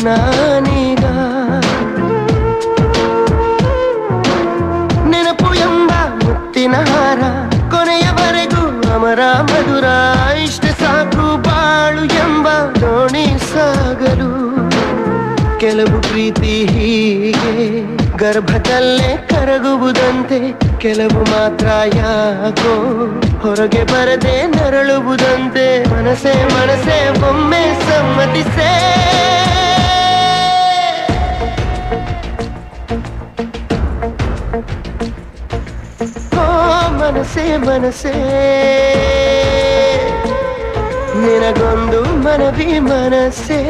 ನಾನೀಗ ನೆನಪು ಎಂಬ ಮುತ್ತಿನ ಹಾರ ಕೊನೆಯವರೆಗೂ ಅಮರ ಮಧುರ ಇಷ್ಟ ಸಾಕು ಬಾಳು ಎಂಬ ದೋಣಿ ಸಾಗಲು ಕೆಲವು ಪ್ರೀತಿ ಹೀಗೆ ಗರ್ಭದಲ್ಲೇ ಕರಗುವುದಂತೆ ಕೆಲವು ಮಾತ್ರ ಯಾಕೋ ಹೊರಗೆ ಬರದೆ ನರಳುವುದಂತೆ ಮನಸೇ ಮನಸೇ ಒಮ್ಮೆ ಸಮ್ಮತಿಸೇ ಓ ಮನಸೇ ಮನಸೇ ನಿನಗೊಂದು ಮನವಿ ಮನಸೇ